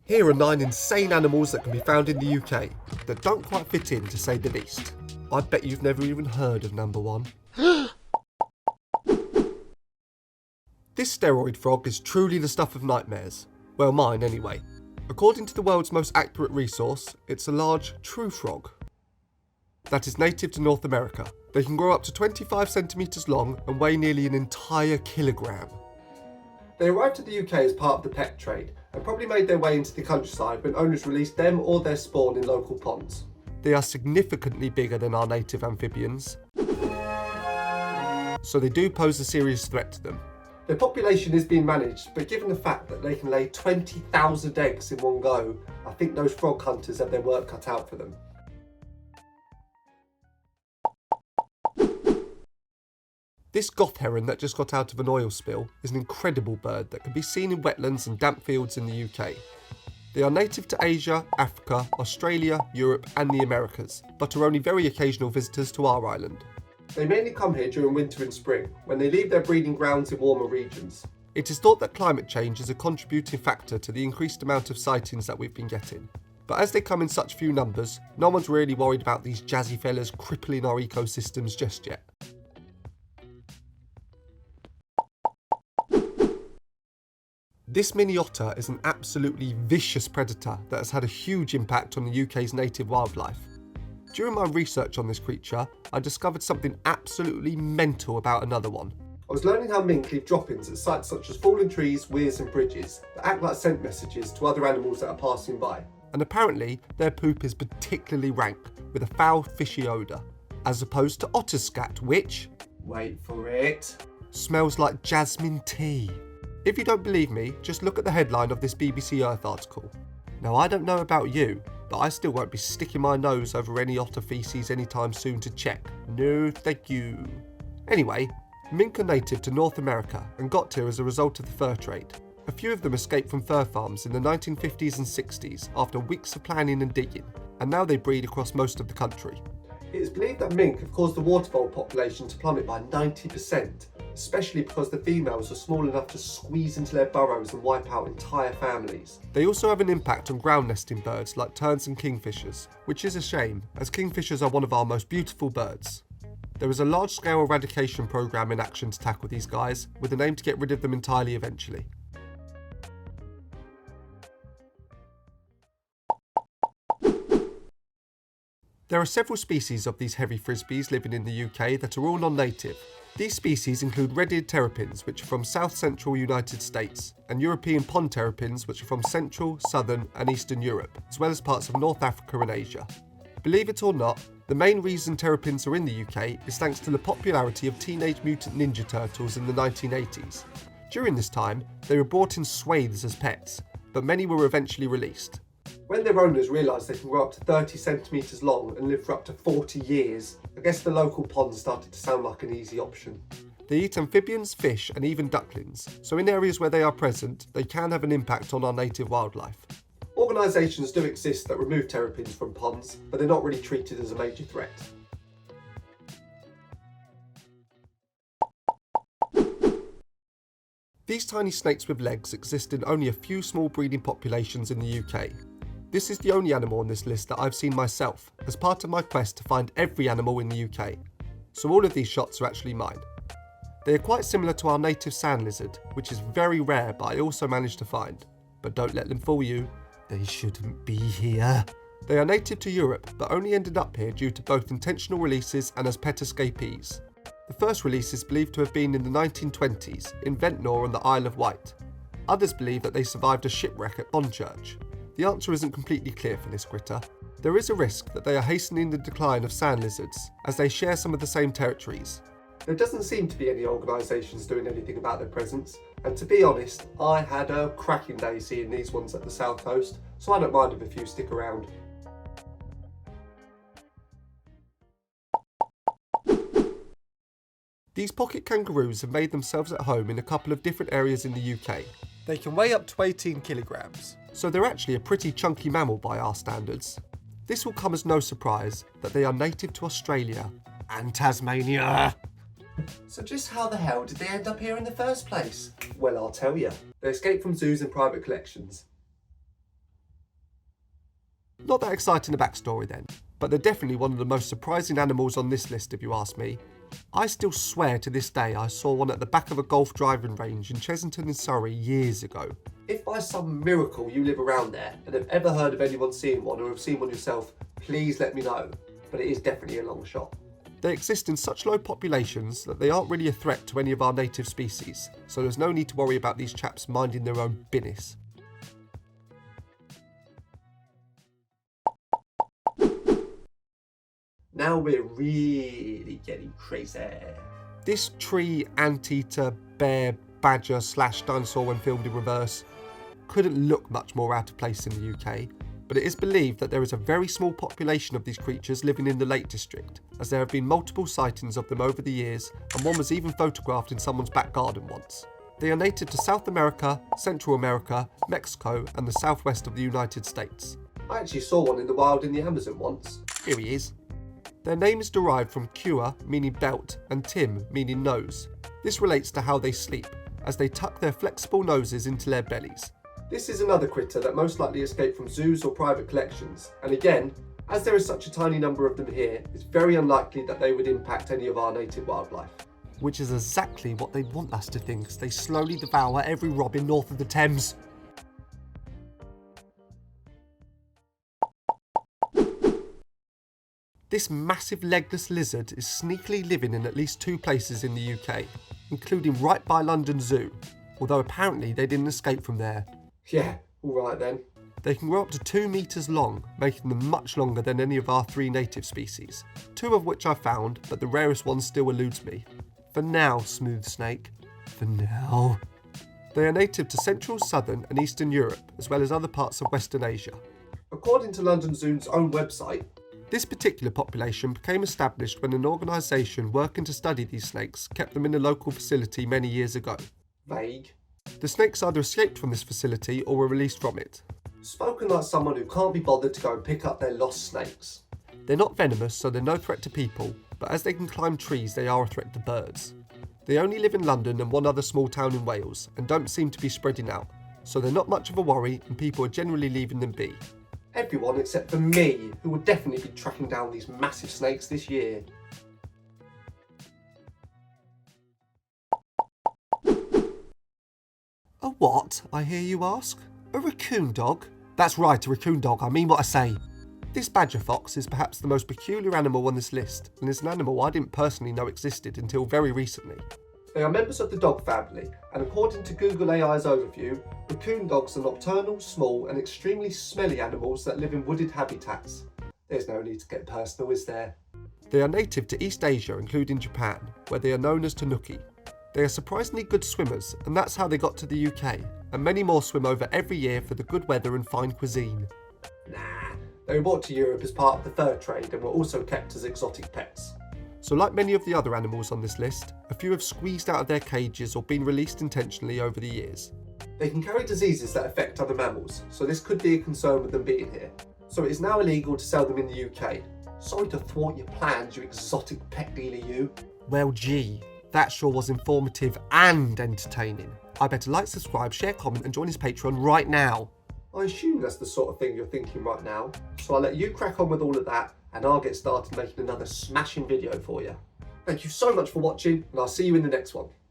Here are 9 insane animals that can be found in the UK that don't quite fit in, to say the least. I bet you've never even heard of number 1. This steroid frog is truly the stuff of nightmares. Well, mine anyway. According to the world's most accurate resource, it's a large true frog that is native to North America. They can grow up to 25 centimetres long and weigh nearly an entire kilogram. They arrived to the UK as part of the pet trade and probably made their way into the countryside when owners released them or their spawn in local ponds. They are significantly bigger than our native amphibians, so they do pose a serious threat to them. Their population is being managed, but given the fact that they can lay 20,000 eggs in one go, I think those frog hunters have their work cut out for them. This goth heron that just got out of an oil spill is an incredible bird that can be seen in wetlands and damp fields in the UK. They are native to Asia, Africa, Australia, Europe and the Americas, but are only very occasional visitors to our island. They mainly come here during winter and spring, when they leave their breeding grounds in warmer regions. It is thought that climate change is a contributing factor to the increased amount of sightings that we've been getting. But as they come in such few numbers, no one's really worried about these jazzy fellas crippling our ecosystems just yet. This mini otter is an absolutely vicious predator that has had a huge impact on the UK's native wildlife. During my research on this creature, I discovered something absolutely mental about another one. I was learning how mink leave droppings at sites such as fallen trees, weirs and bridges that act like scent messages to other animals that are passing by. And apparently their poop is particularly rank, with a foul fishy odour, as opposed to otter scat which, wait for it, smells like jasmine tea. If you don't believe me, just look at the headline of this BBC Earth article. Now I don't know about you, but I still won't be sticking my nose over any otter feces anytime soon to check. No thank you. Anyway, mink are native to North America and got here as a result of the fur trade. A few of them escaped from fur farms in the 1950s and 60s after weeks of planning and digging, and now they breed across most of the country. It is believed that mink have caused the water vole population to plummet by 90%, especially because the females are small enough to squeeze into their burrows and wipe out entire families. They also have an impact on ground nesting birds like terns and kingfishers, which is a shame, as kingfishers are one of our most beautiful birds. There is a large-scale eradication program in action to tackle these guys, with an aim to get rid of them entirely eventually. There are several species of these heavy frisbees living in the UK that are all non-native. These species include red-eared terrapins, which are from south-central United States, and European pond terrapins, which are from central, southern and eastern Europe, as well as parts of North Africa and Asia. Believe it or not, the main reason terrapins are in the UK is thanks to the popularity of Teenage Mutant Ninja Turtles in the 1980s. During this time, they were brought in swathes as pets, but many were eventually released. When their owners realised they can grow up to 30 centimetres long and live for up to 40 years, I guess the local ponds started to sound like an easy option. They eat amphibians, fish and even ducklings, so in areas where they are present, they can have an impact on our native wildlife. Organisations do exist that remove terrapins from ponds, but they're not really treated as a major threat. These tiny snakes with legs exist in only a few small breeding populations in the UK. This is the only animal on this list that I've seen myself, as part of my quest to find every animal in the UK. So all of these shots are actually mine. They are quite similar to our native sand lizard, which is very rare but I also managed to find. But don't let them fool you, they shouldn't be here. They are native to Europe, but only ended up here due to both intentional releases and as pet escapees. The first release is believed to have been in the 1920s in Ventnor on the Isle of Wight. Others believe that they survived a shipwreck at Bonchurch. The answer isn't completely clear for this critter. There is a risk that they are hastening the decline of sand lizards, as they share some of the same territories. There doesn't seem to be any organisations doing anything about their presence, and to be honest, I had a cracking day seeing these ones at the south coast, so I don't mind if a few stick around. These pocket kangaroos have made themselves at home in a couple of different areas in the UK. They can weigh up to 18 kilograms, so they're actually a pretty chunky mammal by our standards. This will come as no surprise that they are native to Australia and Tasmania. So just how the hell did they end up here in the first place? Well, I'll tell you. They escaped from zoos and private collections. Not that exciting a backstory then, but they're definitely one of the most surprising animals on this list if you ask me. I still swear to this day I saw one at the back of a golf driving range in Chesington in Surrey years ago. If by some miracle you live around there and have ever heard of anyone seeing one or have seen one yourself, please let me know, but it is definitely a long shot. They exist in such low populations that they aren't really a threat to any of our native species, so there's no need to worry about these chaps minding their own business. Now we're really getting crazy. This tree, anteater, bear, badger / dinosaur when filmed in reverse couldn't look much more out of place in the UK, but it is believed that there is a very small population of these creatures living in the Lake District, as there have been multiple sightings of them over the years, and one was even photographed in someone's back garden once. They are native to South America, Central America, Mexico, and the southwest of the United States. I actually saw one in the wild in the Amazon once. Here he is. Their name is derived from cua, meaning belt, and tim, meaning nose. This relates to how they sleep, as they tuck their flexible noses into their bellies. This is another critter that most likely escaped from zoos or private collections, and again, as there is such a tiny number of them here, it's very unlikely that they would impact any of our native wildlife. Which is exactly what they want us to think, as they slowly devour every robin north of the Thames. This massive legless lizard is sneakily living in at least 2 places in the UK, including right by London Zoo, although apparently they didn't escape from there. Yeah, alright then. They can grow up to 2 metres long, making them much longer than any of our 3 native species, 2 of which I found, but the rarest one still eludes me. For now, smooth snake. For now. They are native to Central, Southern and Eastern Europe, as well as other parts of Western Asia. According to London Zoo's own website, this particular population became established when an organisation working to study these snakes kept them in a local facility many years ago. Vague. The snakes either escaped from this facility or were released from it. Spoken like someone who can't be bothered to go and pick up their lost snakes. They're not venomous, so they're no threat to people, but as they can climb trees, they are a threat to birds. They only live in London and one other small town in Wales, and don't seem to be spreading out, so they're not much of a worry and people are generally leaving them be. Everyone except for me, who will definitely be tracking down these massive snakes this year. A what, I hear you ask? A raccoon dog? That's right, a raccoon dog, I mean what I say. This badger fox is perhaps the most peculiar animal on this list, and is an animal I didn't personally know existed until very recently. They are members of the dog family, and according to Google AI's overview, raccoon dogs are nocturnal, small and extremely smelly animals that live in wooded habitats. There's no need to get personal, is there? They are native to East Asia, including Japan, where they are known as tanuki. They are surprisingly good swimmers, and that's how they got to the UK, and many more swim over every year for the good weather and fine cuisine. Nah, they were brought to Europe as part of the fur trade and were also kept as exotic pets. So like many of the other animals on this list, a few have squeezed out of their cages or been released intentionally over the years. They can carry diseases that affect other mammals, so this could be a concern with them being here. So it is now illegal to sell them in the UK. Sorry to thwart your plans, you exotic pet dealer you. Well gee, that sure was informative and entertaining. I better like, subscribe, share, comment and join his Patreon right now. I assume that's the sort of thing you're thinking right now, so I'll let you crack on with all of that and I'll get started making another smashing video for you. Thank you so much for watching and I'll see you in the next one.